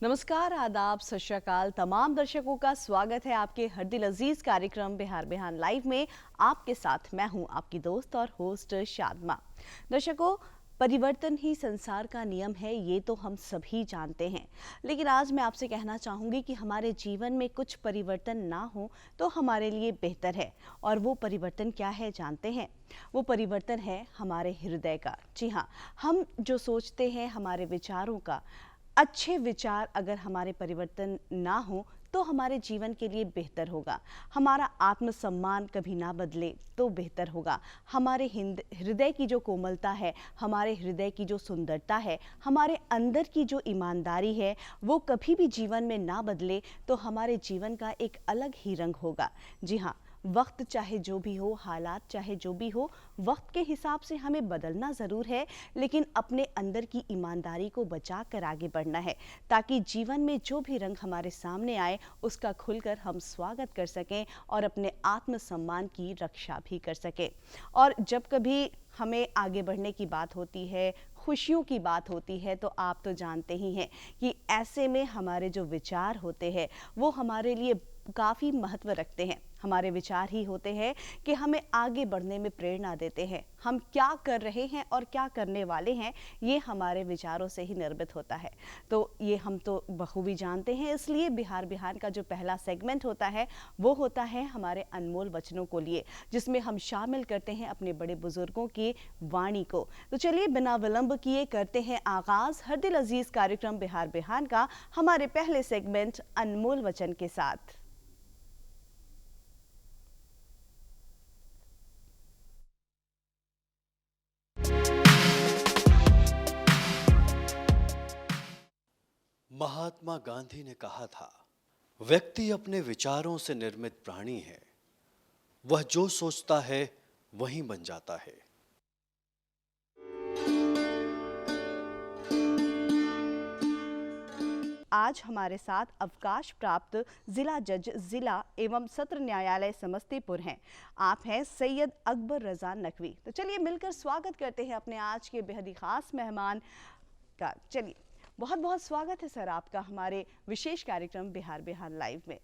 नमस्कार, आदाब, सत श्री अकाल तमाम दर्शकों का स्वागत है आपके हर दिल अजीज कार्यक्रम बिहार बिहान लाइव में। आपके साथ मैं हूं आपकी दोस्त और होस्ट शादमा। दर्शकों, परिवर्तन ही संसार का नियम है, ये तो हम सभी जानते हैं। लेकिन आज मैं आपसे कहना चाहूँगी कि हमारे जीवन में कुछ परिवर्तन ना हो तो हमारे लिए बेहतर है। और वो परिवर्तन क्या है जानते हैं? वो परिवर्तन है हमारे हृदय का। जी हाँ, हम जो सोचते हैं, हमारे विचारों का, अच्छे विचार अगर हमारे परिवर्तन ना हो तो हमारे जीवन के लिए बेहतर होगा। हमारा आत्मसम्मान कभी ना बदले तो बेहतर होगा। हमारे हृदय की जो कोमलता है, हमारे हृदय की जो सुंदरता है, हमारे अंदर की जो ईमानदारी है, वो कभी भी जीवन में ना बदले तो हमारे जीवन का एक अलग ही रंग होगा। जी हाँ, वक्त चाहे जो भी हो, हालात चाहे जो भी हो, वक्त के हिसाब से हमें बदलना ज़रूर है, लेकिन अपने अंदर की ईमानदारी को बचा कर आगे बढ़ना है, ताकि जीवन में जो भी रंग हमारे सामने आए उसका खुलकर हम स्वागत कर सकें और अपने आत्मसम्मान की रक्षा भी कर सकें। और जब कभी हमें आगे बढ़ने की बात होती है, खुशियों की बात होती है, तो आप तो जानते ही हैं कि ऐसे में हमारे जो विचार होते हैं वो हमारे लिए काफ़ी महत्व रखते हैं। हमारे विचार ही होते हैं कि हमें आगे बढ़ने में प्रेरणा देते हैं। हम क्या कर रहे हैं और क्या करने वाले हैं, ये हमारे विचारों से ही निर्मित होता है। तो ये हम तो बखूबी जानते हैं। इसलिए बिहार बिहार का जो पहला सेगमेंट होता है वो होता है हमारे अनमोल वचनों को लिए, जिसमें हम शामिल करते हैं अपने बड़े बुजुर्गों की वाणी को। तो चलिए बिना विलंब किए करते हैं आगाज हर दिल अजीज कार्यक्रम बिहार बिहार का हमारे पहले सेगमेंट अनमोल वचन के साथ। महात्मा गांधी ने कहा था, व्यक्ति अपने विचारों से निर्मित प्राणी है। वह जो सोचता है वही बन जाता है। आज हमारे साथ अवकाश प्राप्त जिला जज जिला एवं सत्र न्यायालय समस्तीपुर हैं। आप हैं सैयद अकबर रजा नकवी। तो चलिए मिलकर स्वागत करते हैं अपने आज के बेहद ही खास मेहमान का। चलिए, बहुत बहुत स्वागत है सर आपका हमारे विशेष कार्यक्रम बिहार बिहार लाइव में।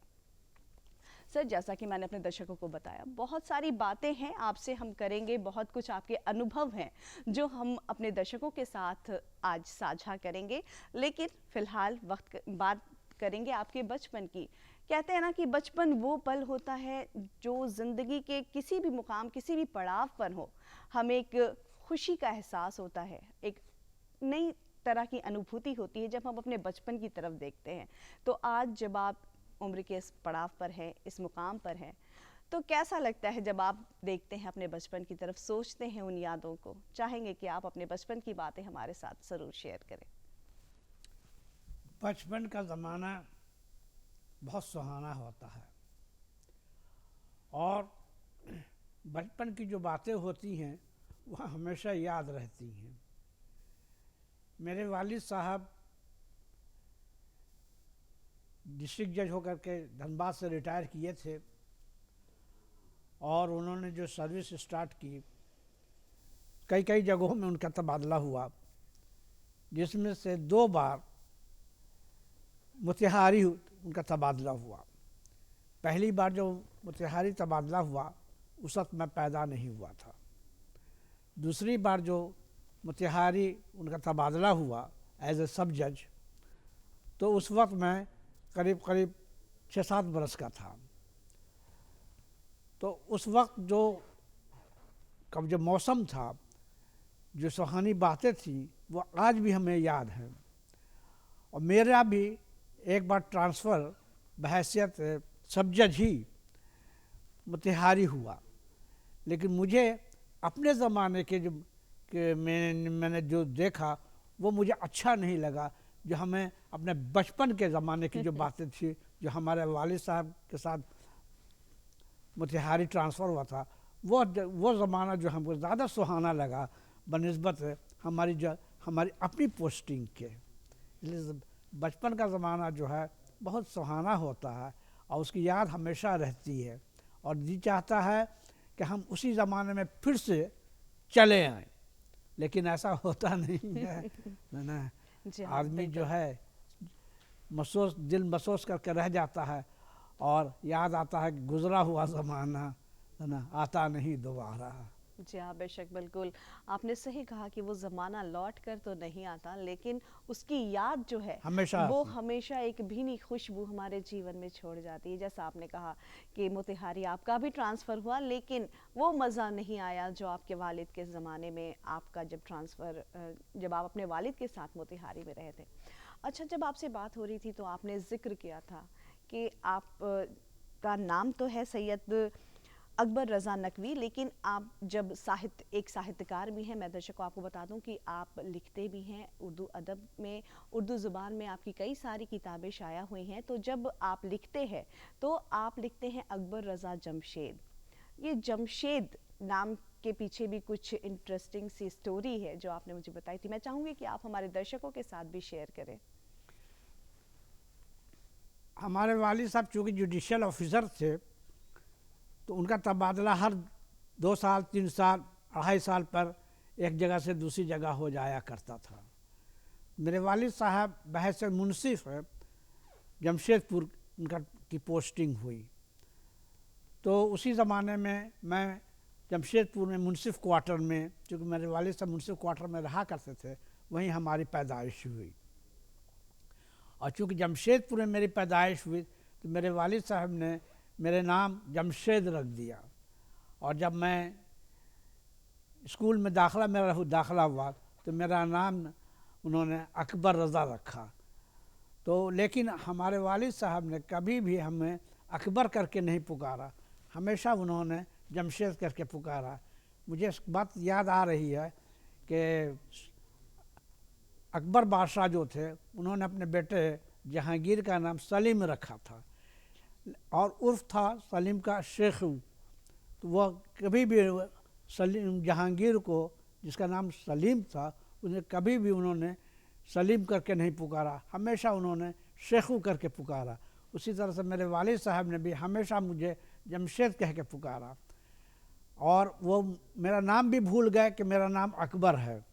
सर, जैसा कि मैंने अपने दर्शकों को बताया, बहुत सारी बातें हैं आपसे हम करेंगे, बहुत कुछ आपके अनुभव हैं जो हम अपने दर्शकों के साथ आज साझा करेंगे। लेकिन फिलहाल बात करेंगे आपके बचपन की। कहते हैं ना कि बचपन वो पल होता है जो जिंदगी के किसी भी मुकाम, किसी भी पड़ाव पर हो, हमें एक खुशी का एहसास होता है, एक नई तरह की अनुभूति होती है जब हम अपने बचपन की तरफ देखते हैं। तो आज जब आप उम्र के इस पड़ाव पर है, इस मुकाम पर है, तो कैसा लगता है जब आप देखते हैं अपने बचपन की तरफ, सोचते हैं उन यादों को? चाहेंगे कि आप अपने बचपन की बातें हमारे साथ ज़रूर शेयर करें। बचपन का ज़माना बहुत सुहाना होता है और बचपन की जो बातें होती हैं वह हमेशा याद रहती हैं। मेरे वालिद साहब डिस्ट्रिक्ट जज होकर के धनबाद से रिटायर किए थे और उन्होंने जो सर्विस स्टार्ट की, कई कई जगहों में उनका तबादला हुआ, जिसमें से 2 बार मोतिहारी उनका तबादला हुआ। पहली बार जो मोतिहारी तबादला हुआ उस वक्त मैं पैदा नहीं हुआ था। दूसरी बार जो मोतिहारी उनका तबादला हुआ एज ए सब जज, तो उस वक्त मैं करीब करीब 6-7 बरस का था। तो उस वक्त जो मौसम था, जो सुहानी बातें थी, वो आज भी हमें याद है। और मेरा भी एक बार ट्रांसफ़र बहैसियत सब जज ही मोतिहारी हुआ, लेकिन मुझे अपने ज़माने के मैंने जो देखा वो मुझे अच्छा नहीं लगा। जो हमें अपने बचपन के ज़माने की जो बातें थी, जो हमारे वालिद साहब के साथ मोतिहारी ट्रांसफ़र हुआ था, वो ज़माना जो हमको ज़्यादा सुहाना लगा बनिस्बत हमारी अपनी पोस्टिंग के। इसलिए बचपन का ज़माना जो है बहुत सुहाना होता है और उसकी याद हमेशा रहती है और जी चाहता है कि हम उसी ज़माने में फिर से चले आएँ, लेकिन ऐसा होता नहीं है ना। आदमी जो है महसूस दिल महसूस करके रह जाता है और याद आता है कि गुजरा हुआ ज़माना है ना, आता नहीं दोबारा। जी हाँ, बेशक, बिल्कुल आपने सही कहा कि वो ज़माना लौट कर तो नहीं आता, लेकिन उसकी याद जो है हमेशा वो आती। हमेशा एक भीनी खुशबू हमारे जीवन में छोड़ जाती है। जैसा आपने कहा कि मोतिहारी आपका भी ट्रांसफ़र हुआ, लेकिन वो मज़ा नहीं आया जो आपके वालिद के ज़माने में आपका जब ट्रांसफ़र, जब आप अपने वालिद के साथ मोतिहारी में रहे थे। अच्छा, जब आपसे बात हो रही थी तो आपने ज़िक्र किया था कि आप का नाम तो है सैयद अकबर रज़ा नकवी, लेकिन आप जब एक साहित्यकार भी हैं। मैं दर्शकों को आपको बता दूं कि आप लिखते भी हैं उर्दू अदब में, उर्दू ज़ुबान में आपकी कई सारी किताबें शाया हुई हैं। तो जब आप लिखते हैं तो आप लिखते हैं अकबर रज़ा जमशेद। ये जमशेद नाम के पीछे भी कुछ इंटरेस्टिंग सी स्टोरी है जो आपने मुझे बताई थी। मैं चाहूँगी कि आप हमारे दर्शकों के साथ भी शेयर करें। हमारे वालिद साहब चूँकि जुडिशियल ऑफिसर थे, तो उनका तबादला हर 2 साल 3 साल 2.5 साल पर एक जगह से दूसरी जगह हो जाया करता था। मेरे वालिद साहब बहस मुंसिफ है, जमशेदपुर उनका की पोस्टिंग हुई। तो उसी ज़माने में मैं जमशेदपुर में मुंसिफ क्वार्टर में, चूँकि मेरे वालिद साहब मुंसिफ क्वार्टर में रहा करते थे, वहीं हमारी पैदाइश हुई। और चूँकि जमशेदपुर में मेरी पैदाइश हुई तो मेरे वालिद साहब ने मेरे नाम जमशेद रख दिया। और जब मैं स्कूल में दाखिला हुआ तो मेरा नाम उन्होंने अकबर रज़ा रखा। तो लेकिन हमारे वालिद साहब ने कभी भी हमें अकबर करके नहीं पुकारा, हमेशा उन्होंने जमशेद करके पुकारा। मुझे इस बात याद आ रही है कि अकबर बादशाह जो थे उन्होंने अपने बेटे जहांगीर का नाम सलीम रखा था और उर्फ था सलीम का शेखू। तो वह कभी भी सलीम जहांगीर को, जिसका नाम सलीम था, उन्हें कभी भी उन्होंने सलीम करके नहीं पुकारा, हमेशा उन्होंने शेखू करके पुकारा। उसी तरह से मेरे वालिद साहब ने भी हमेशा मुझे जमशेद कह के पुकारा। और वो मेरा नाम भी भूल गए कि मेरा नाम अकबर है।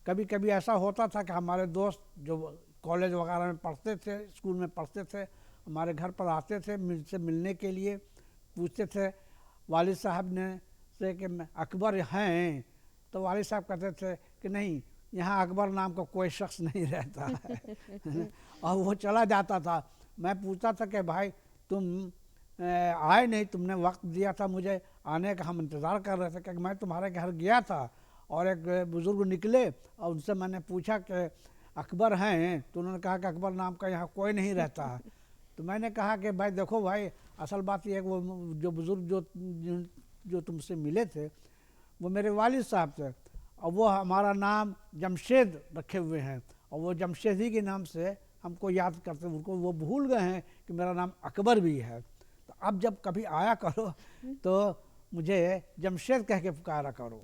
कभी कभी ऐसा होता था कि हमारे दोस्त जो कॉलेज वगैरह में पढ़ते थे, स्कूल में पढ़ते थे, हमारे घर पर आते थे मुझसे मिलने के लिए, पूछते थे वालिद साहब ने से कि अकबर हैं, तो वालिद साहब कहते थे कि नहीं, यहाँ अकबर नाम का कोई शख्स नहीं रहता है। और वो चला जाता था। मैं पूछता था कि भाई तुम आए नहीं, तुमने वक्त दिया था मुझे आने का, हम इंतज़ार कर रहे थे। कि मैं तुम्हारे घर गया था और एक बुज़ुर्ग निकले और उनसे मैंने पूछा कि अकबर हैं, तो उन्होंने कहा कि अकबर नाम का यहाँ कोई नहीं रहता है। तो मैंने कहा कि भाई देखो भाई, असल बात यह है कि वो जो बुज़ुर्ग जो तुमसे मिले थे वो मेरे वालिद साहब थे, और वो हमारा नाम जमशेद रखे हुए हैं, और वो जमशेद ही के नाम से हमको याद करते, उनको वो भूल गए हैं कि मेरा नाम अकबर भी है। तो अब जब कभी आया करो तो मुझे जमशेद कह के पुकारा करो,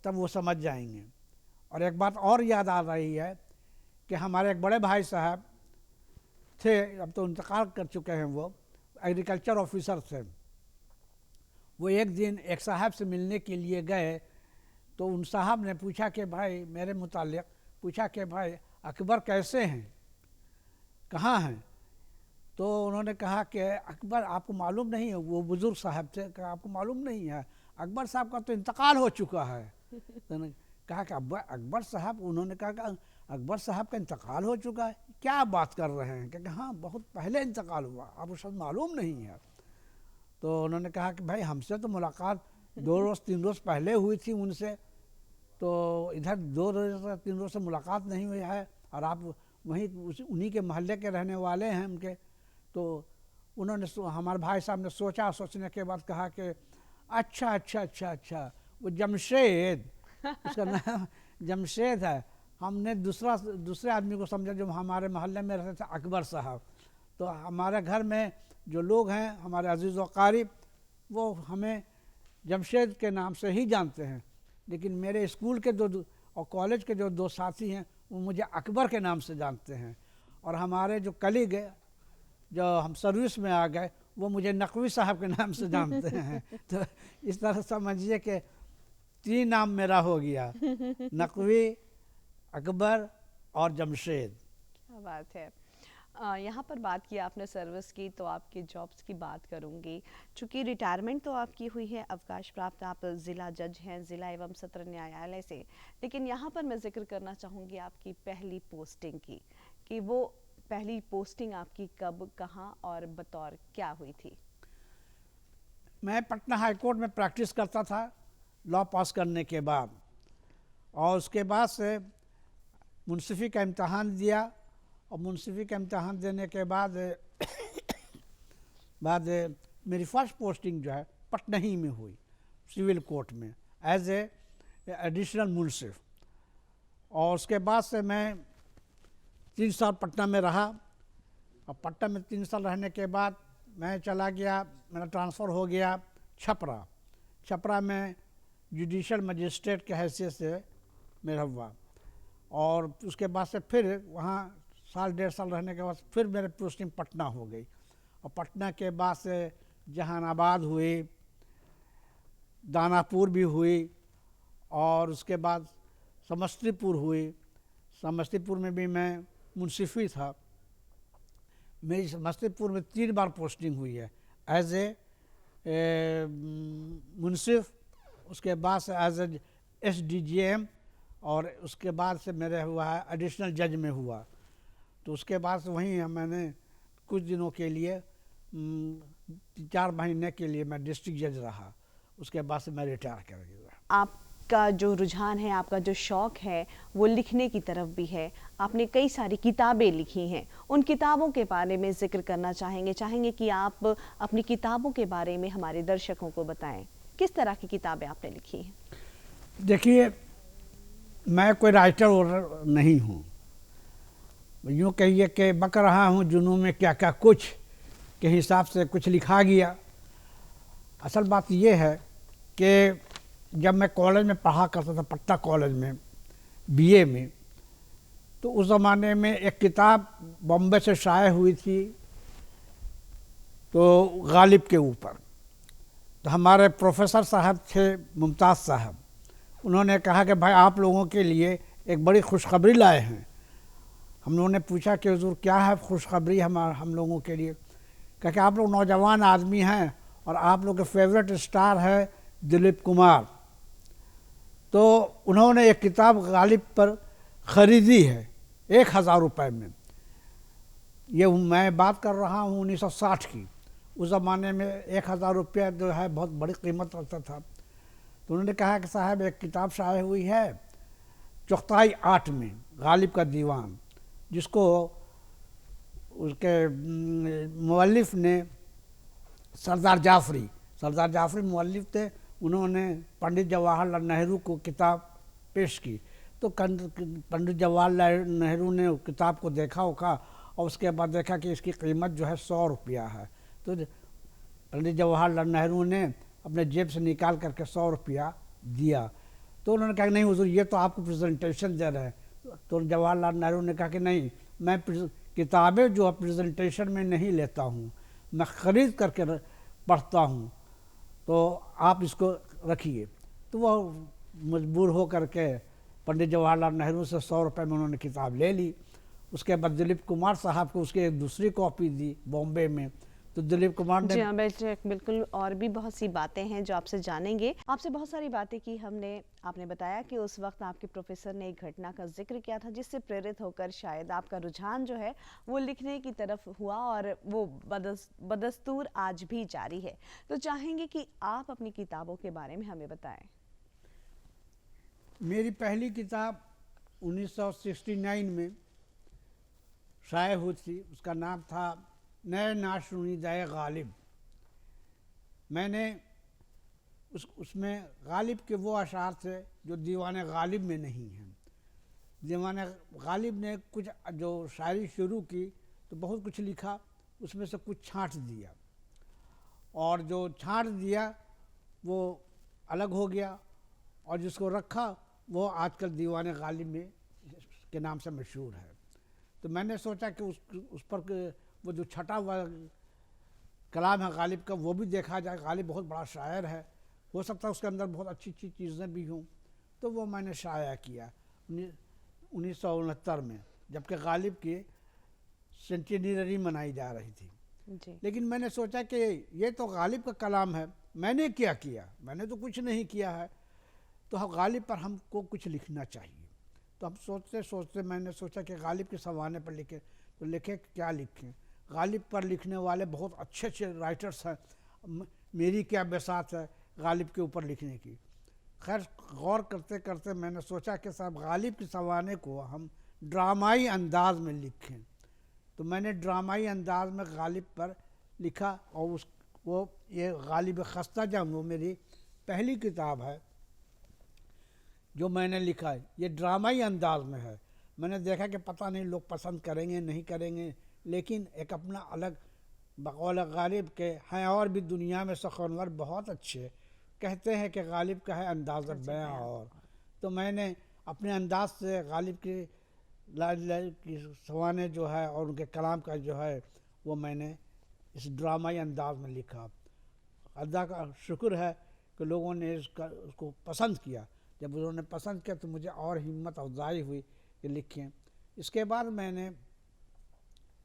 तब वो समझ जाएंगे। और एक बात और याद आ रही है कि हमारे एक बड़े भाई साहब थे, अब तो इंतकाल कर चुके हैं, वो एग्रीकल्चर ऑफिसर थे। वो एक दिन एक साहब से मिलने के लिए गए, तो उन साहब ने पूछा कि भाई, मेरे मुतालिक पूछा कि भाई अकबर कैसे हैं, कहाँ हैं? तो उन्होंने कहा कि अकबर आपको मालूम नहीं है। वो बुज़ुर्ग साहब थे, कि आपको मालूम नहीं है, अकबर साहब का तो इंतकाल हो चुका है। तो कहा कि अकबर साहब, उन्होंने कहा कि अकबर साहब का इंतकाल हो चुका है, क्या बात कर रहे हैं? कि हाँ, बहुत पहले इंतकाल हुआ, आपको शायद मालूम नहीं है। तो उन्होंने कहा कि भाई हमसे तो मुलाकात 2 रोज़ 3 रोज़ पहले हुई थी उनसे, तो इधर 2 रोज़ 3 रोज़ से मुलाकात नहीं हुई है, और आप वहीं उन्हीं के मोहल्ले के रहने वाले हैं उनके। तो उन्होंने हमारे भाई साहब ने सोचा, सोचने के बाद कहा कि अच्छा अच्छा अच्छा अच्छा, वो जमशेद, उसका नाम जमशेद है। हमने दूसरे आदमी को समझा जो हमारे मोहल्ले में रहते थे, अकबर साहब। तो हमारे घर में जो लोग हैं, हमारे अजीज़ व क़रीब, वो हमें जमशेद के नाम से ही जानते हैं। लेकिन मेरे स्कूल के और कॉलेज के जो 2 साथी हैं, वो मुझे अकबर के नाम से जानते हैं। और हमारे जो कलीग है, जो हम सर्विस में आ गए, वो मुझे नकवी साहब के नाम से जानते हैं। तो इस तरह समझिए कि 3 नाम मेरा हो गया, नकवी, अकबर और जमशेद। क्या बात है। यहाँ पर बात की आपने सर्विस की, तो आपके जॉब्स की बात करूँगी। चूँकि रिटायरमेंट तो आपकी हुई है, अवकाश प्राप्त आप ज़िला जज हैं ज़िला एवं सत्र न्यायालय से, लेकिन यहाँ पर मैं ज़िक्र करना चाहूँगी आपकी पहली पोस्टिंग की, कि वो पहली पोस्टिंग आपकी कब, कहाँ और बतौर क्या हुई थी? मैं पटना हाई कोर्ट में प्रैक्टिस करता था लॉ पास करने के बाद, और उसके बाद से मुंसिफी का इम्तहान दिया, और मुंसिफी का इम्तहान देने के बाद मेरी फर्स्ट पोस्टिंग जो है पटना ही में हुई, सिविल कोर्ट में एज ए एडिशनल मुंसिफ। और उसके बाद से मैं 3 साल पटना में रहा, और पटना में 3 साल रहने के बाद मैं चला गया, मेरा ट्रांसफ़र हो गया छपरा। छपरा में जुडिशल मजिस्ट्रेट के हैसियत से मेरा हुआ, और उसके बाद से फिर वहाँ साल 1.5 साल रहने के बाद फिर मेरे पोस्टिंग पटना हो गई, और पटना के बाद से जहानाबाद हुई, दानापुर भी हुई, और उसके बाद समस्तीपुर हुई। समस्तीपुर में भी मैं मुंसिफी था। मेरी समस्तीपुर में 3 बार पोस्टिंग हुई है, एज ए मुंसिफ, उसके बाद से एज ए SDGM, और उसके बाद से मेरे हुआ है एडिशनल जज में हुआ। तो उसके बाद से वहीं मैंने कुछ दिनों के लिए 4 महीने के लिए मैं डिस्ट्रिक्ट जज रहा, उसके बाद से मैं रिटायर कर गया। आपका जो रुझान है, आपका जो शौक़ है, वो लिखने की तरफ भी है। आपने कई सारी किताबें लिखी हैं, उन किताबों के बारे में ज़िक्र करना चाहेंगे कि आप अपनी किताबों के बारे में हमारे दर्शकों को बताएं। किस तरह की किताबें आपने लिखी हैं? देखिए, मैं कोई राइटर नहीं हूँ, यूँ कहिए कि बक रहा हूँ जुनून में क्या क्या कुछ के हिसाब से कुछ लिखा गया। असल बात ये है कि जब मैं कॉलेज में पढ़ा करता था, पटना कॉलेज में BA में, तो उस ज़माने में एक किताब बॉम्बे से शाये हुई थी, तो गालिब के ऊपर। तो हमारे प्रोफेसर साहब थे मुमताज़ साहब, उन्होंने कहा कि भाई आप लोगों के लिए एक बड़ी खुशखबरी लाए हैं। हम लोगों ने पूछा कि हुज़ूर क्या है खुशखबरी हम लोगों के लिए? कहा कि आप लोग नौजवान आदमी हैं और आप लोग के फेवरेट स्टार है दिलीप कुमार, तो उन्होंने एक किताब गालिब पर ख़रीदी है 1000 रुपये में। ये मैं बात कर रहा हूँ 1960 की। उस ज़माने में 1000 रुपया जो है बहुत बड़ी कीमत रखता था। तो उन्होंने कहा कि साहब एक किताब शाये हुई है चौथाई 8 में, गालिब का दीवान, जिसको उसके मुअल्लिफ़ ने सरदार जाफ़री मुअल्लिफ़ थे, उन्होंने पंडित जवाहरलाल नेहरू को किताब पेश की। तो पंडित जवाहरलाल नेहरू ने किताब को देखा और उसके बाद देखा कि इसकी कीमत जो है 100 रुपया है। तो पंडित जवाहरलाल नेहरू ने अपने जेब से निकाल करके 100 रुपया दिया। तो उन्होंने कहा नहीं हुज़ूर ये तो आपको प्रेजेंटेशन दे रहे हैं। तो जवाहरलाल नेहरू ने कहा कि नहीं, मैं किताबें जो प्रेजेंटेशन में नहीं लेता हूँ, मैं ख़रीद करके पढ़ता हूँ, तो आप इसको रखिए। तो वह मजबूर हो करके पंडित जवाहरलाल नेहरू से 100 रुपये में उन्होंने किताब ले ली। उसके बाद दिलीप कुमार साहब को उसकी एक दूसरी कॉपी दी बॉम्बे में। तो दिलीप कुमार ने, जी हाँ बिल्कुल, और भी बहुत सी बातें हैं जो आपसे जानेंगे। आपसे बहुत सारी बातें की हमने। आपने बताया कि उस वक्त आपके प्रोफेसर ने एक घटना का जिक्र किया था जिससे प्रेरित होकर शायद आपका रुझान जो है वो लिखने की तरफ हुआ, और वो बदस्तूर आज भी जारी है। तो चाहेंगे कि आप अपनी किताबों के बारे में हमें बताएं। मेरी पहली किताब 1969 में शाये हुई थी, उसका नाम था नए नाशुनिदाए गालिब। मैंने उसमें गालिब के वो अशार थे जो दीवाने गालिब में नहीं हैं। दीवाने गालिब ने कुछ जो शायरी शुरू की तो बहुत कुछ लिखा, उसमें से कुछ छांट दिया, और जो छांट दिया वो अलग हो गया, और जिसको रखा वो आजकल दीवाने गालिब में के नाम से मशहूर है। तो मैंने सोचा कि उस पर वो जो छटा हुआ कलाम है गालिब का वो भी देखा जाए। गालिब बहुत बड़ा शायर है, हो सकता है उसके अंदर बहुत अच्छी अच्छी चीज़ें भी हों, तो वो मैंने शाया किया 1969 में, जबकि गालिब की सेंटिनरी मनाई जा रही थी। जी। लेकिन मैंने सोचा कि ये तो गालिब का कलाम है, मैंने क्या किया, मैंने तो कुछ नहीं किया है, तो गालिब पर हमको कुछ लिखना चाहिए। तो हम सोचते सोचते मैंने सोचा कि गालिब के सवाने पर लिखे, तो लिखे क्या लिखें। गालिब पर लिखने वाले बहुत अच्छे अच्छे राइटर्स हैं, मेरी क्या बसात है गालिब के ऊपर लिखने की। खैर गौर करते करते मैंने सोचा कि साहब गालिब के सवाने को हम ड्रामाई अंदाज में लिखें। तो मैंने ड्रामाई अंदाज में गालिब पर लिखा, और वो ये गालिब खस्ता जंग वो मेरी पहली किताब है जो मैंने लिखा है। ये ड्रामाई अंदाज में है। मैंने देखा कि पता नहीं लोग पसंद करेंगे नहीं करेंगे, लेकिन एक अपना अलग बकौल गालिब के हैं। और भी दुनिया में सखनवर बहुत अच्छे कहते हैं कि गालिब का है अंदाज़ बयां। और तो मैंने अपने अंदाज से गालिब की की सवाने जो है और उनके कलाम का जो है वो मैंने इस ड्रामाई अंदाज में लिखा। अल्लाह का शुक्र है कि लोगों ने उसको पसंद किया। जब उन्होंने पसंद किया तो मुझे और हिम्मत अफजाई हुई कि लिखें। इसके बाद मैंने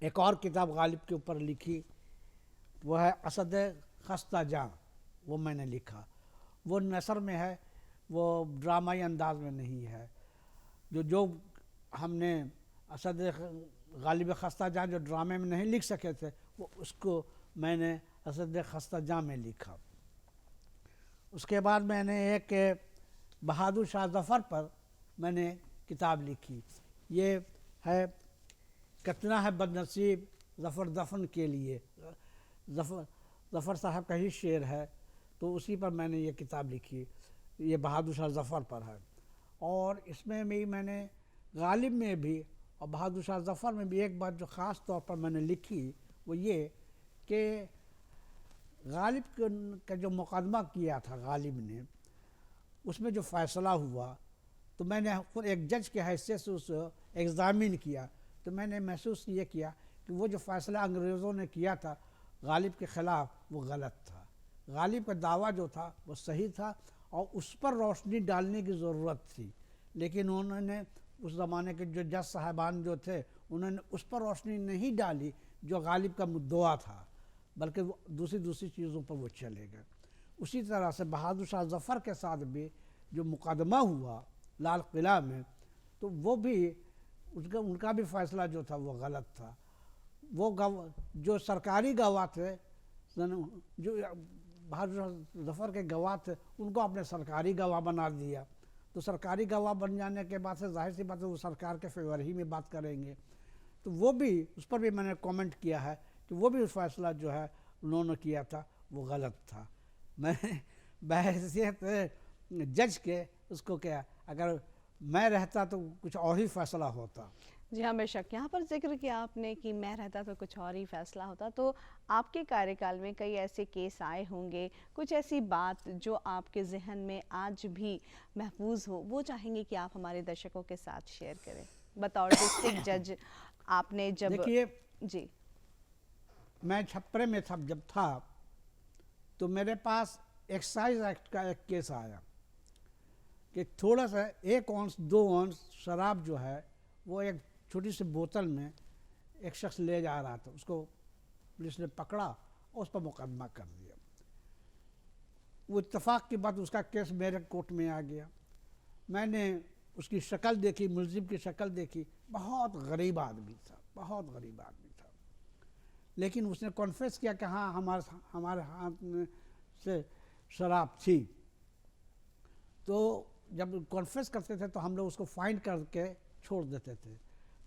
एक और किताब गालिब के ऊपर लिखी, वो है असद खस्ता जां। वो मैंने लिखा, वो नसर में है, वो ड्रामाई अंदाज में नहीं है। जो हमने असद गालिब खस्ता जां जो ड्रामे में नहीं लिख सके थे, वो उसको मैंने असद खस्ता जां में लिखा। उसके बाद मैंने एक बहादुर शाह ज़फ़र पर मैंने किताब लिखी। ये है कितना है बदनसीब ज़फ़र दफन के लिए। ज़फ़र साहब का ही शेर है, तो उसी पर मैंने ये किताब लिखी। ये बहादुर शाह ज़फ़र पर है। और इसमें भी मैंने गालिब में भी और बहादुर शाह ज़फ़र में भी एक बात जो ख़ास तौर पर मैंने लिखी वो ये कि गालिब का जो मुकदमा किया था गालिब ने, उसमें जो फ़ैसला हुआ, तो मैंने खुद एक जज के हैसियत से उस एग्ज़ामिन किया। तो मैंने महसूस ये किया कि वो जो फ़ैसला अंग्रेज़ों ने किया था गालिब के ख़िलाफ़ वो गलत था। गालिब का दावा जो था वो सही था और उस पर रोशनी डालने की ज़रूरत थी। लेकिन उन्होंने उस ज़माने के जो जज साहबान जो थे उन्होंने उस पर रोशनी नहीं डाली जो गालिब का मुद्दा था, बल्कि वो दूसरी चीज़ों पर वो चले गए। उसी तरह से बहादुर शाह ज़फ़र के साथ भी जो मुकदमा हुआ लाल किला में, तो वो भी उनका भी फ़ैसला जो था वो गलत था। वो जो सरकारी गवाह थे, जो बहादुर शाह ज़फ़र के गवाह थे, उनको आपने सरकारी गवाह बना दिया। तो सरकारी गवाह बन जाने के बाद से जाहिर सी बात है वो सरकार के फेवर ही में बात करेंगे। तो वो भी उस पर भी मैंने कमेंट किया है कि वो भी फ़ैसला जो है उन्होंने किया था वो गलत था। मैंने बहैसियत जज के उसको क्या, अगर मैं रहता तो कुछ और ही फ़ैसला होता। जी हाँ, बेशक। यहाँ पर जिक्र किया आपने कि मैं रहता तो कुछ और ही फैसला होता। तो आपके कार्यकाल में कई ऐसे केस आए होंगे, कुछ ऐसी बात जो आपके जहन में आज भी महफूज हो, वो चाहेंगे कि आप हमारे दर्शकों के साथ शेयर करें। बतौर डिस्ट्रिक्ट जज आपने जब देखिए, जी मैं छपरे में जब था तो मेरे पास एक्साइज एक्ट का एक केस आया कि थोड़ा सा 1 औंस 2 औंस शराब जो है वो एक छोटी सी बोतल में एक शख्स ले जा रहा था। उसको पुलिस ने पकड़ा और उस पर मुकदमा कर दिया। वो इत्तेफाक की बात, उसका केस मेरे कोर्ट में आ गया। मैंने उसकी शक्ल देखी, मुलजिम की शक्ल देखी, बहुत गरीब आदमी था, बहुत गरीब आदमी था। लेकिन उसने कॉन्फेस किया कि हाँ हमारे हाथ में से शराब थी। तो जब कॉन्फेस करते थे तो हम लोग उसको फाइन करके छोड़ देते थे।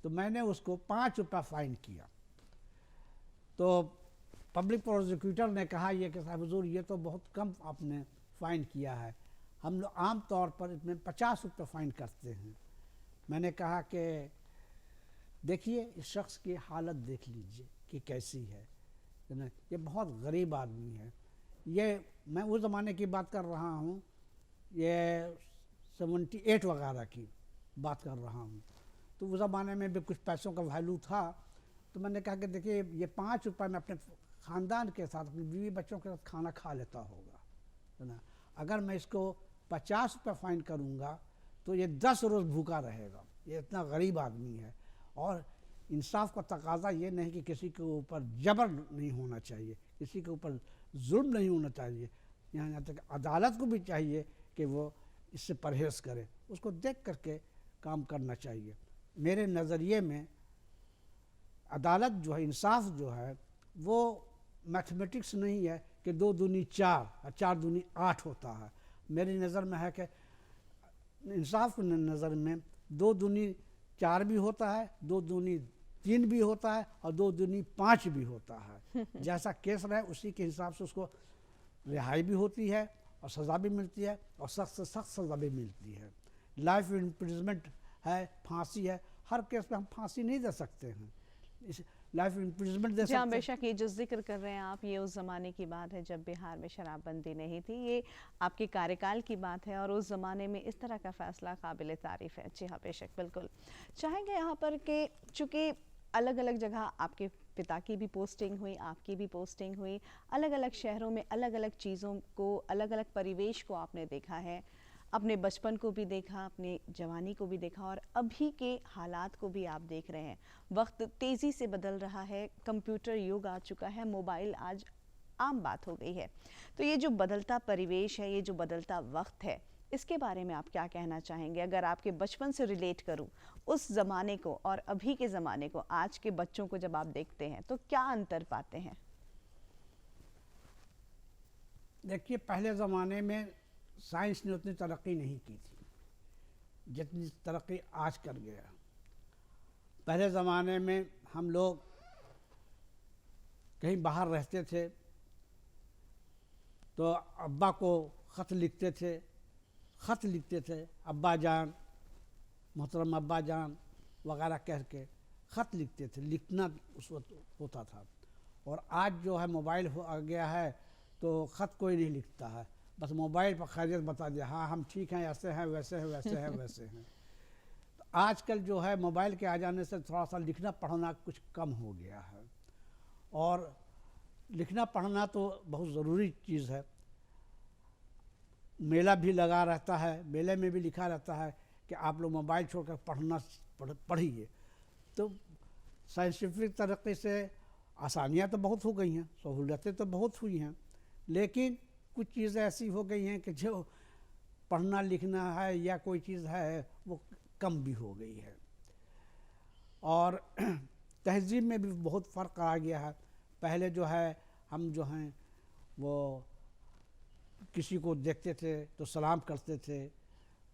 तो मैंने उसको 5 रुपया फ़ाइन किया। तो पब्लिक प्रोसिक्यूटर ने कहा ये कि साहब हुजूर ये तो बहुत कम आपने फ़ाइन किया है, हम लोग आम तौर पर इसमें 50 रुपये फ़ाइन करते हैं। मैंने कहा कि देखिए इस शख्स की हालत देख लीजिए कि कैसी है ना, ये बहुत गरीब आदमी है। ये मैं उस ज़माने की बात कर रहा हूँ, ये 78 वगैरह की बात कर रहा हूँ। तो उस ज़माने में भी कुछ पैसों का वैल्यू था। तो मैंने कहा कि देखिए ये 5 रुपये में अपने ख़ानदान के साथ, अपनी बीवी बच्चों के साथ खाना खा लेता होगा, है ना। अगर मैं इसको 50 रुपये फ़ाइन करूँगा तो ये 10 रोज़ भूखा रहेगा। ये इतना गरीब आदमी है और इंसाफ का तकाजा ये नहीं कि किसी के ऊपर जबर नहीं होना चाहिए, किसी के ऊपर जुल्म नहीं होना चाहिए। यहाँ तक अदालत को भी चाहिए कि वो इससे परहेज़ करे, उसको देख करके काम करना चाहिए। मेरे नज़रिए में अदालत जो है, इंसाफ जो है, वो मैथमेटिक्स नहीं है कि 2 दूनी 4 और 4 दूनी 8 होता है। मेरी नज़र में है कि इंसाफ की नज़र में 2 दूनी 4 भी होता है, 2 दूनी 3 भी होता है और 2 दूनी 5 भी होता है। जैसा केस रहे उसी के हिसाब से उसको रिहाई भी होती है और सज़ा भी मिलती है और सख्त से सख्त सज़ा भी मिलती है। लाइफ इम्प्रिजमेंट है, फांसी है, हर केस में हम फांसी नहीं दे सकते हैं, इस लाइफ इम्प्रिजमेंट दे जी हाँ, सकते हैं। बेशक ये जो जिक्र कर रहे हैं आप, ये उस ज़माने की बात है जब बिहार में शराबबंदी नहीं थी, ये आपके कार्यकाल की बात है और उस ज़माने में इस तरह का फ़ैसला काबिल तारीफ़ है। जी हाँ, बेशक, बिल्कुल। चाहेंगे यहाँ पर कि चूँकि अलग अलग जगह आपके पिता की भी पोस्टिंग हुई, आपकी भी पोस्टिंग हुई, अलग अलग शहरों में अलग अलग चीज़ों को, अलग अलग परिवेश को आपने देखा है, अपने बचपन को भी देखा, अपने जवानी को भी देखा और अभी के हालात को भी आप देख रहे हैं। वक्त तेज़ी से बदल रहा है, कंप्यूटर युग आ चुका है, मोबाइल आज आम बात हो गई है। तो ये जो बदलता परिवेश है, ये जो बदलता वक्त है, इसके बारे में आप क्या कहना चाहेंगे? अगर आपके बचपन से रिलेट करूं उस ज़माने को और अभी के ज़माने को, आज के बच्चों को जब आप देखते हैं तो क्या अंतर पाते हैं? देखिए, पहले ज़माने में साइंस ने उतनी तरक्की नहीं की थी जितनी तरक्की आज कर गया। पहले ज़माने में हम लोग कहीं बाहर रहते थे तो अब्बा को ख़त लिखते थे, अब्बा जान, मोहतरम अब्बा जान वगैरह कह के ख़त लिखते थे, लिखना उस वक्त होता था। और आज जो है मोबाइल आ गया है तो ख़त कोई नहीं लिखता है, बस मोबाइल पर खैरियत बता दिया, हाँ हम ठीक हैं, ऐसे हैं, वैसे हैं, वैसे हैं, वैसे हैं। तो आजकल जो है मोबाइल के आ जाने से थोड़ा सा लिखना पढ़ना कुछ कम हो गया है। और लिखना पढ़ना तो बहुत ज़रूरी चीज़ है। मेला भी लगा रहता है, मेले में भी लिखा रहता है कि आप लोग मोबाइल छोड़कर पढ़िए। तो साइंटिफिक तरक्की से आसानियाँ तो बहुत हो गई हैं, सहूलतें तो बहुत हुई हैं, लेकिन कुछ चीज़ें ऐसी हो गई हैं कि जो पढ़ना लिखना है या कोई चीज़ है वो कम भी हो गई है। और तहज़ीब में भी बहुत फ़र्क आ गया है। पहले जो है हम जो हैं वो किसी को देखते थे तो सलाम करते थे,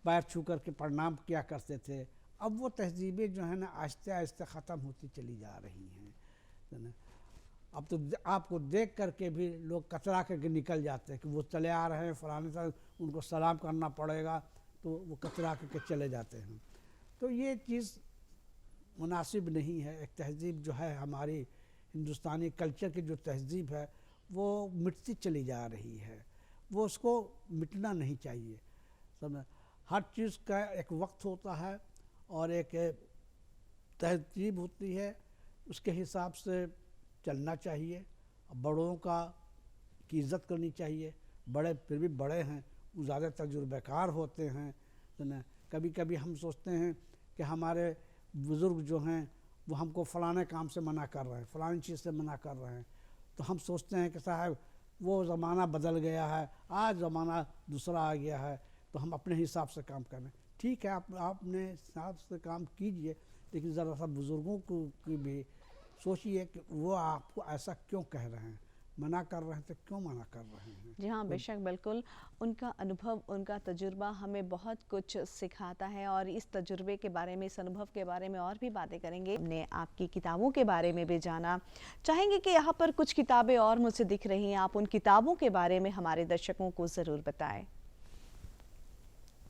पैर छू कर के प्रणाम किया करते थे। अब वो तहज़ीबें जो है ना आहिस्ते आहिस्ते ख़त्म होती चली जा रही हैं, है ना। अब तो आपको देख करके भी लोग कतरा करके निकल जाते हैं कि वो चले आ रहे हैं फलाने साल, उनको सलाम करना पड़ेगा, तो वो कतरा करके चले जाते हैं। तो ये चीज़ मुनासिब नहीं है। एक तहज़ीब जो है हमारी हिंदुस्तानी कल्चर की जो तहज़ीब है वो मिटती चली जा रही है, वो उसको मिटना नहीं चाहिए। समझ, हर चीज़ का एक वक्त होता है और एक तहज़ीब होती है, उसके हिसाब से चलना चाहिए। बड़ों की इज़्ज़त करनी चाहिए। बड़े फिर भी बड़े हैं, वो ज़्यादा तजुर्बेकार होते हैं, तो न कभी कभी हम सोचते हैं कि हमारे बुज़ुर्ग जो हैं वो हमको फ़लाने काम से मना कर रहे हैं, फ़लानी चीज़ से मना कर रहे हैं, तो हम सोचते हैं कि साहब वो ज़माना बदल गया है, आज ज़माना दूसरा आ गया है, तो हम अपने हिसाब से काम करें। ठीक है, आप अपने हिसाब से काम कीजिए, लेकिन ज़रा सा बुज़ुर्गों को की भी सोचिए कि वो आपको ऐसा क्यों कह रहे हैं, मना कर रहे हैं तो क्यों मना कर रहे हैं। जी हाँ, बेशक, बिल्कुल। उनका अनुभव, उनका तजुर्बा हमें बहुत कुछ सिखाता है और इस तजुर्बे के बारे में, इस अनुभव के बारे में और भी बातें करेंगे। हमने आपकी किताबों के बारे में भी जाना, चाहेंगे कि यहाँ पर कुछ किताबें और मुझसे दिख रही हैं, आप उन किताबों के बारे में हमारे दर्शकों को ज़रूर बताएं।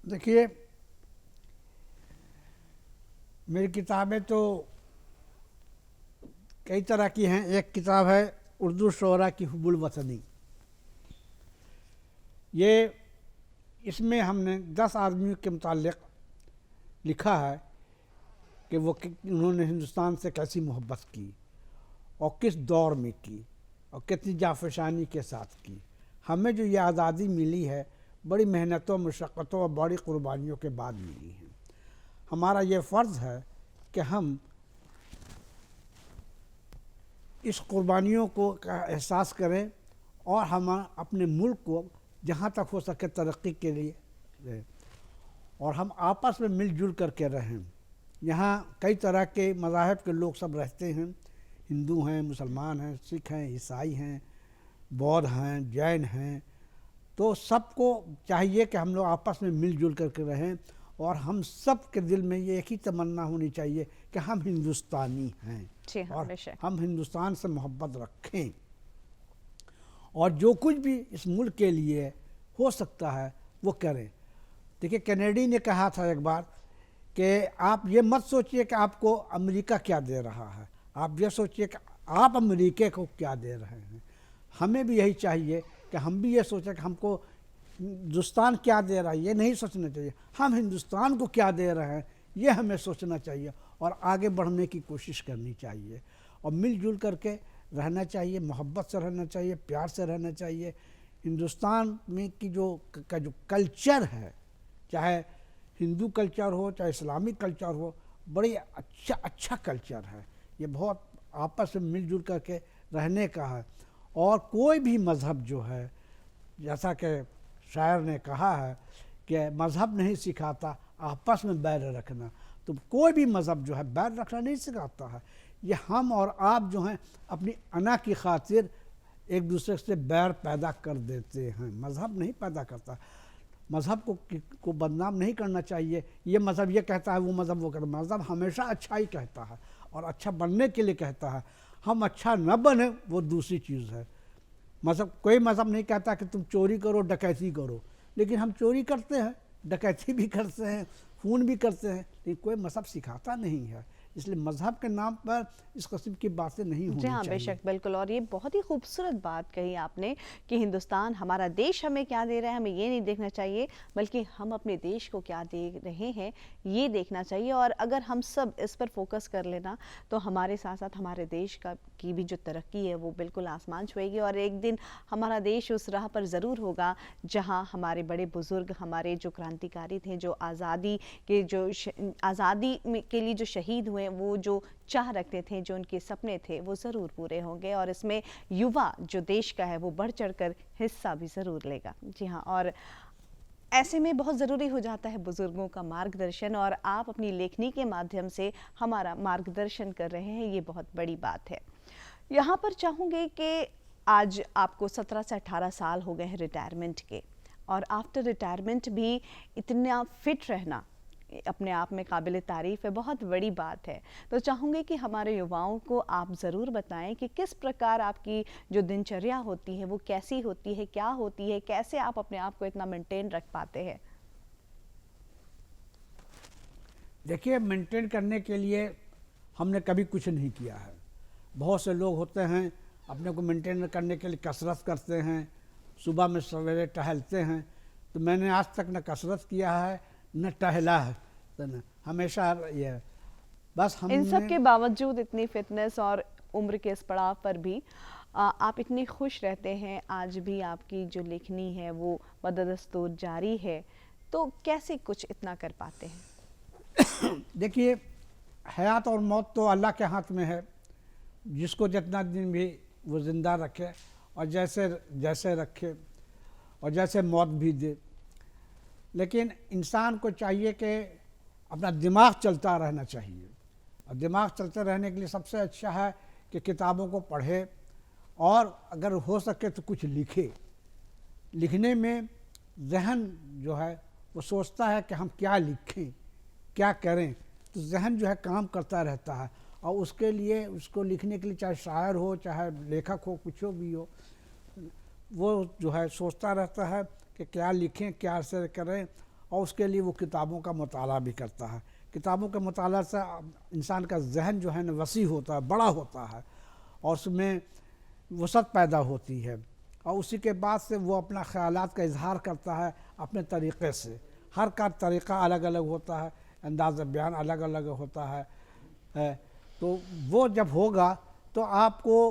देखिए, मेरी किताबें तो कई तरह की हैं। एक किताब है उर्दू शोरा की हुब्बुल वतनी। ये इसमें हमने 10 आदमियों के मुताल्लिक़ लिखा है कि वो उन्होंने हिंदुस्तान से कैसी मोहब्बत की और किस दौर में की और कितनी जाफशानी के साथ की। हमें जो ये आज़ादी मिली है बड़ी मेहनतों, मशक्क़तों और बड़ी क़ुरबानियों के बाद मिली है। हमारा ये फ़र्ज़ है कि हम इस कुर्बानियों को का एहसास करें और हम अपने मुल्क को जहाँ तक हो सके तरक्की के लिए दें और हम आपस में मिलजुल करके रहें। यहाँ कई तरह के मज़ाहिब के लोग सब रहते हैं, हिंदू हैं, मुसलमान हैं, सिख हैं, ईसाई हैं, बौद्ध हैं, जैन हैं। तो सबको चाहिए कि हम लोग आपस में मिलजुल करके रहें और हम सब के दिल में ये एक ही तमन्ना होनी चाहिए कि हम हिंदुस्तानी हैं जी हाँ, और बेशक। हम हिंदुस्तान से मोहब्बत रखें और जो कुछ भी इस मुल्क के लिए हो सकता है वो करें। देखिए, कैनेडी ने कहा था एक बार कि आप ये मत सोचिए कि आपको अमेरिका क्या दे रहा है, आप ये सोचिए कि आप अमेरिका को क्या दे रहे हैं। हमें भी यही चाहिए कि हम भी ये सोचें कि हमको हिंदुस्तान क्या दे रहा है, ये नहीं सोचना चाहिए, हम हिंदुस्तान को क्या दे रहे हैं ये हमें सोचना चाहिए और आगे बढ़ने की कोशिश करनी चाहिए और मिलजुल करके रहना चाहिए, मोहब्बत से रहना चाहिए, प्यार से रहना चाहिए। हिंदुस्तान में की जो कल्चर है, चाहे हिंदू कल्चर हो चाहे इस्लामिक कल्चर हो, बड़ी अच्छा कल्चर है। ये बहुत आपस में मिलजुल करके रहने का है और कोई भी मज़हब जो है, जैसा कि शायर ने कहा है कि मज़हब नहीं सिखाता आपस में बैर रखना, तो कोई भी मज़हब जो है बैर रखना नहीं सिखाता है। ये हम और आप जो हैं अपनी अना की खातिर एक दूसरे से बैर पैदा कर देते हैं, मज़हब नहीं पैदा करता। मज़हब को बदनाम नहीं करना चाहिए, ये मज़हब ये कहता है, वो मज़हब वो कहता है। मज़हब हमेशा अच्छा ही कहता है और अच्छा बनने के लिए कहता है। हम अच्छा न बने वो दूसरी चीज़ है। मज़हब, कोई मज़हब नहीं कहता कि तुम चोरी करो, डकैती करो, लेकिन हम चोरी करते हैं, डकैती भी करते हैं, खून भी करते हैं, लेकिन कोई मज़हब सिखाता नहीं है। इसलिए मज़हब के नाम पर इस किस्म की बातें नहीं होनी जी हाँ, चाहिए। बेशक, बिल्कुल। और ये बहुत ही खूबसूरत बात कही आपने कि हिंदुस्तान, हमारा देश हमें क्या दे रहा है, हमें ये नहीं देखना चाहिए, बल्कि हम अपने देश को क्या दे रहे हैं ये देखना चाहिए। और अगर हम सब इस पर फोकस कर लेना तो हमारे साथ साथ हमारे देश की भी जो तरक्की है वो बिल्कुल आसमान छुएगी और एक दिन हमारा देश उस राह पर ज़रूर होगा जहाँ हमारे बड़े बुज़ुर्ग, हमारे जो क्रांतिकारी थे, जो आज़ादी के लिए जो शहीद हुए, वो जो चाह रखते थे, जो उनके सपने थे, वो ज़रूर पूरे होंगे और इसमें युवा जो देश का है वो बढ़ चढ़कर हिस्सा भी ज़रूर लेगा। जी हाँ, और ऐसे में बहुत ज़रूरी हो जाता है बुज़ुर्गों का मार्गदर्शन और आप अपनी लेखनी के माध्यम से हमारा मार्गदर्शन कर रहे हैं, ये बहुत बड़ी बात है। यहाँ पर चाहूँगी कि आज आपको 17 से 18 साल हो गए हैं रिटायरमेंट के और आफ्टर रिटायरमेंट भी इतना फिट रहना अपने आप में काबिल तारीफ़ है, बहुत बड़ी बात है। तो चाहूँगी कि हमारे युवाओं को आप ज़रूर बताएं कि किस प्रकार आपकी जो दिनचर्या होती है वो कैसी होती है, क्या होती है, कैसे आप अपने आप को इतना मेंटेन रख पाते हैं। देखिए, मेंटेन करने के लिए हमने कभी कुछ नहीं किया है। बहुत से लोग होते हैं अपने को मेंटेन करने के लिए कसरत करते हैं, सुबह में सवेरे टहलते हैं, तो मैंने आज तक न कसरत किया है न टहला है, तो न हमेशा ये बस हम इन सब के बावजूद इतनी फिटनेस और उम्र के इस पड़ाव पर भी आप इतने खुश रहते हैं, आज भी आपकी जो लेखनी है वो बदस्तूर जारी है, तो कैसे कुछ इतना कर पाते हैं? देखिए, हयात और मौत तो अल्लाह के हाथ में है, जिसको जितना दिन भी वो ज़िंदा रखे और जैसे रखे और जैसे मौत भी दे। लेकिन इंसान को चाहिए कि अपना दिमाग चलता रहना चाहिए और दिमाग चलते रहने के लिए सबसे अच्छा है कि किताबों को पढ़े और अगर हो सके तो कुछ लिखे। लिखने में जहन जो है वो सोचता है कि हम क्या लिखें, क्या करें, तो जहन जो है काम करता रहता है और उसके लिए, उसको लिखने के लिए चाहे शायर हो चाहे लेखक हो, कुछ भी हो, वो जो है सोचता रहता है कि क्या लिखें, क्या से करें और उसके लिए वो किताबों का मुताला भी करता है। किताबों के मुताला से इंसान का जहन जो है न वसी होता है, बड़ा होता है और उसमें वसअत पैदा होती है और उसी के बाद से वो अपना ख़यालात का इजहार करता है अपने तरीक़े से। हर का तरीक़ा अलग अलग होता है, अंदाज़ बयान अलग अलग होता है। तो वो जब होगा तो आपको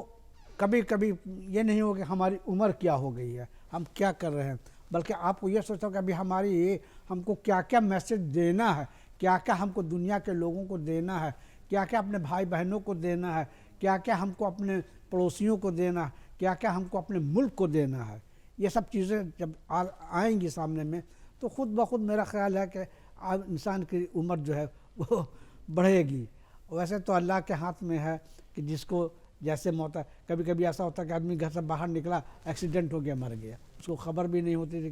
कभी कभी ये नहीं होगा कि हमारी उम्र क्या हो गई है, हम क्या कर रहे हैं, बल्कि आपको ये सोचो कि अभी हमको क्या क्या मैसेज देना है, क्या क्या हमको दुनिया के लोगों को देना है, क्या क्या अपने भाई बहनों को देना है, क्या क्या हमको अपने पड़ोसियों को देना है, क्या क्या हमको अपने मुल्क को देना है। ये सब चीज़ें जब आएंगी सामने में तो ख़ुद ब खुद मेरा ख़्याल है कि इंसान की उम्र जो है वो बढ़ेगी। वैसे तो अल्लाह के हाथ में है कि जिसको जैसे मौत है। कभी कभी ऐसा होता है कि आदमी घर से बाहर निकला, एक्सीडेंट हो गया, मर गया, उसको खबर भी नहीं होती थी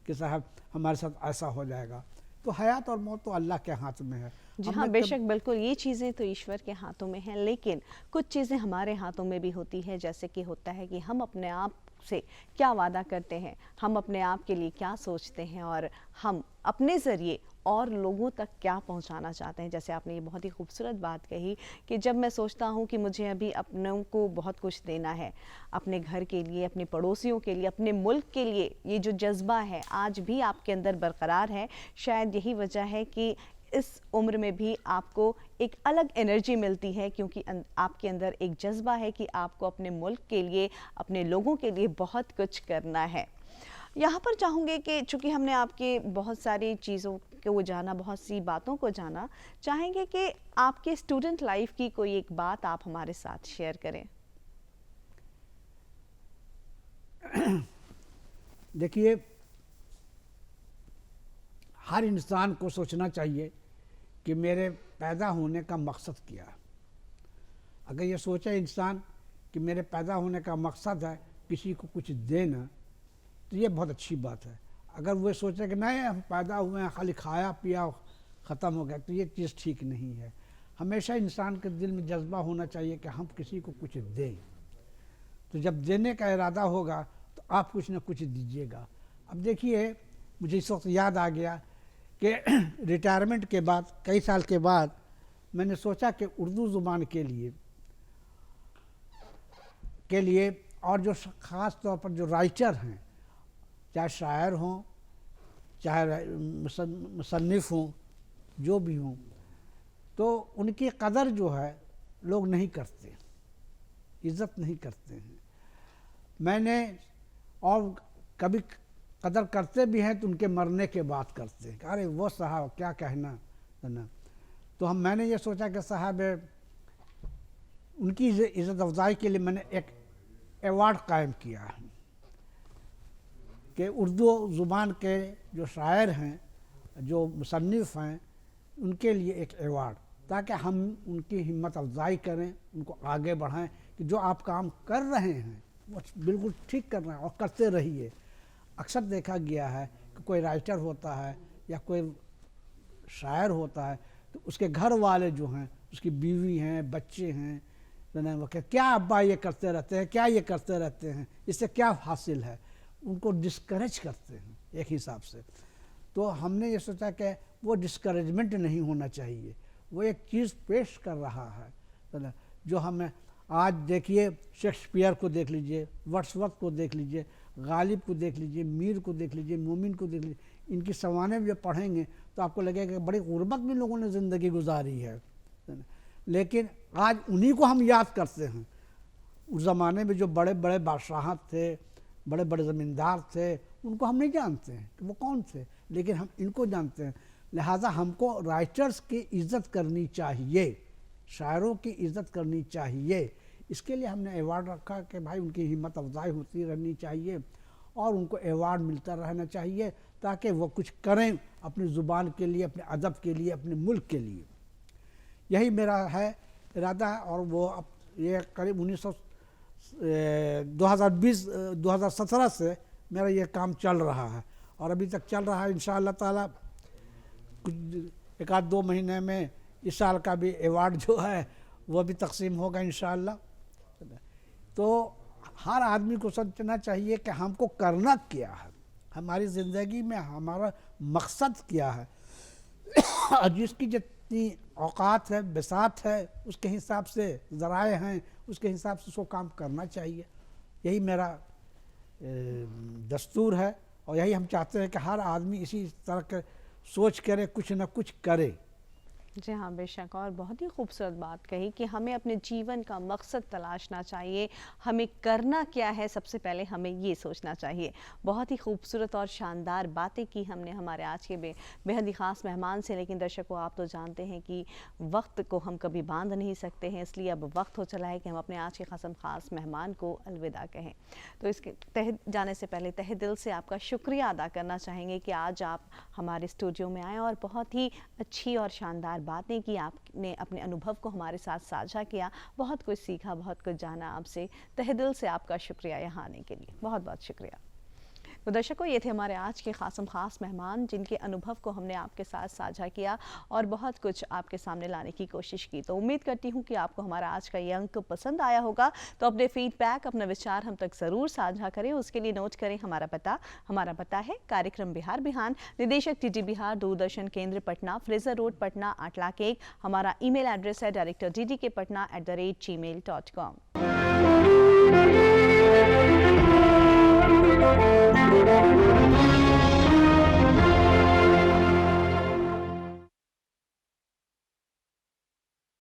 कि साहब हमारे साथ ऐसा हो जाएगा। तो हयात और मौत तो अल्लाह के हाथ में है। जी हाँ, बेशक, बिल्कुल, ये चीज़ें तो ईश्वर के हाथों में हैं, लेकिन कुछ चीज़ें हमारे हाथों में भी होती है। जैसे कि होता है कि हम अपने आप से क्या वादा करते हैं, हम अपने आप के लिए क्या सोचते हैं और हम अपने ज़रिए और लोगों तक क्या पहुंचाना चाहते हैं। जैसे आपने ये बहुत ही खूबसूरत बात कही कि जब मैं सोचता हूं कि मुझे अभी अपनों को बहुत कुछ देना है, अपने घर के लिए, अपने पड़ोसियों के लिए, अपने मुल्क के लिए, ये जो जज्बा है आज भी आपके अंदर बरकरार है। शायद यही वजह है कि इस उम्र में भी आपको एक अलग एनर्जी मिलती है, क्योंकि आपके अंदर एक जज्बा है कि आपको अपने मुल्क के लिए, अपने लोगों के लिए बहुत कुछ करना है। यहाँ पर चाहूँगे कि चूँकि हमने आपके बहुत सारी चीज़ों को जाना, बहुत सी बातों को जाना, चाहेंगे कि आपके स्टूडेंट लाइफ की कोई एक बात आप हमारे साथ शेयर करें। देखिए, हर इंसान को सोचना चाहिए कि मेरे पैदा होने का मकसद क्या है। अगर ये सोचे इंसान कि मेरे पैदा होने का मकसद है किसी को कुछ देना, तो ये बहुत अच्छी बात है। अगर वो सोचे कि नहीं हम पैदा हुए हैं खाली खाया पिया ख़त्म हो गया, तो ये चीज़ ठीक नहीं है। हमेशा इंसान के दिल में जज्बा होना चाहिए कि हम किसी को कुछ दें। तो जब देने का इरादा होगा तो आप कुछ ना कुछ दीजिएगा। अब देखिए, मुझे इस वक्त याद आ गया कि रिटायरमेंट के बाद, कई साल के बाद, मैंने सोचा कि उर्दू ज़ुबान के लिए और जो ख़ास तौर पर जो राइटर हैं, चाहे शायर हों, चाहे मुसन्निफ़ हों, जो भी हों, तो उनकी कदर जो है लोग नहीं करते, इज़्ज़त नहीं करते हैं। मैंने, और कभी कदर करते भी हैं तो उनके मरने के बाद करते हैं, अरे वो साहब क्या कहना ना। तो मैंने ये सोचा कि साहब उनकी इज़्ज़त अफजाई के लिए मैंने एक अवार्ड कायम किया है कि उर्दू ज़ुबान के जो शायर हैं, जो मुसन्निफ़ हैं, उनके लिए एक अवार्ड, ताकि हम उनकी हिम्मत अफजाई करें, उनको आगे बढ़ाएं कि जो आप काम कर रहे हैं वो बिल्कुल ठीक कर रहे हैं और करते रहिए। अक्सर देखा गया है कि कोई राइटर होता है या कोई शायर होता है तो उसके घर वाले जो हैं, उसकी बीवी हैं, बच्चे हैं, वो क्या अब्बा ये करते रहते हैं, क्या ये करते रहते हैं, इससे क्या हासिल है, उनको डिस्करेज करते हैं एक हिसाब से। तो हमने ये सोचा कि वो डिस्करेजमेंट नहीं होना चाहिए, वो एक चीज़ पेश कर रहा है जो हमें आज देखिए, शेक्सपियर को देख लीजिए, वर्ड्सवर्थ को देख लीजिए, गालिब को देख लीजिए, मीर को देख लीजिए, मोमिन को देख लीजिए, इनकी सवानें जब पढ़ेंगे तो आपको लगेगा कि बड़ी गुर्बत में लोगों ने ज़िंदगी गुजारी है, लेकिन आज उन्हीं को हम याद करते हैं। उस ज़माने में जो बड़े बड़े बादशाह थे, बड़े बड़े ज़मींदार थे, उनको हम नहीं जानते हैं कि वो कौन थे, लेकिन हम इनको जानते हैं। लिहाजा हमको राइटर्स की इज़्ज़त करनी चाहिए, शायरों की इज़्ज़त करनी चाहिए। इसके लिए हमने अवार्ड रखा कि भाई उनकी हिम्मत अफजाई होती रहनी चाहिए और उनको अवार्ड मिलता रहना चाहिए, ताकि वो कुछ करें अपनी ज़ुबान के लिए, अपने अदब के लिए, अपने मुल्क के लिए। यही मेरा है इरादा। और वो अब ये करीब 2017 से मेरा ये काम चल रहा है और अभी तक चल रहा है। इंशाअल्लाह ताला कुछ एक आध 2 महीने में इस साल का भी अवार्ड जो है वो भी तकसीम होगा इंशाअल्लाह। तो हर आदमी को सोचना चाहिए कि हमको करना क्या है, हमारी ज़िंदगी में हमारा मकसद क्या है और जिसकी जितनी औकात है, बिसात है, उसके हिसाब से ज़राए हैं, उसके हिसाब से उसको काम करना चाहिए। यही मेरा दस्तूर है और यही हम चाहते हैं कि हर आदमी इसी तरह के सोच करे, कुछ न कुछ करे। जी हाँ, बेशक। और बहुत ही खूबसूरत बात कही कि हमें अपने जीवन का मकसद तलाशना चाहिए, हमें करना क्या है सबसे पहले हमें ये सोचना चाहिए। बहुत ही खूबसूरत और शानदार बातें की हमने हमारे आज के बेहद ही ख़ास मेहमान से। लेकिन दर्शकों, आप तो जानते हैं कि वक्त को हम कभी बांध नहीं सकते हैं, इसलिए अब वक्त हो चला है कि हम अपने आज के ख़ास मेहमान को अलविदा कहें। तो इसके तह जाने से पहले तहे दिल से आपका शुक्रिया अदा करना चाहेंगे कि आज आप हमारे स्टूडियो में आए और बहुत ही अच्छी और शानदार बातें की, आपने अपने अनुभव को हमारे साथ साझा किया, बहुत कुछ सीखा, बहुत कुछ जाना आपसे। तहे दिल से आपका शुक्रिया यहाँ आने के लिए, बहुत बहुत शुक्रिया। तो दर्शकों, ये थे हमारे आज के ख़ास मेहमान जिनके अनुभव को हमने आपके साथ साझा किया और बहुत कुछ आपके सामने लाने की कोशिश की। तो उम्मीद करती हूँ कि आपको हमारा आज का ये अंक पसंद आया होगा। तो अपने फीडबैक, अपने विचार हम तक ज़रूर साझा करें। उसके लिए नोट करें हमारा पता है कार्यक्रम बिहार बिहान, निदेशक टीटी बिहार, दूरदर्शन केंद्र पटना, फ्रेजर रोड पटना 8,01,। हमारा ईमेल एड्रेस है director.ddkpatna@gmail.com।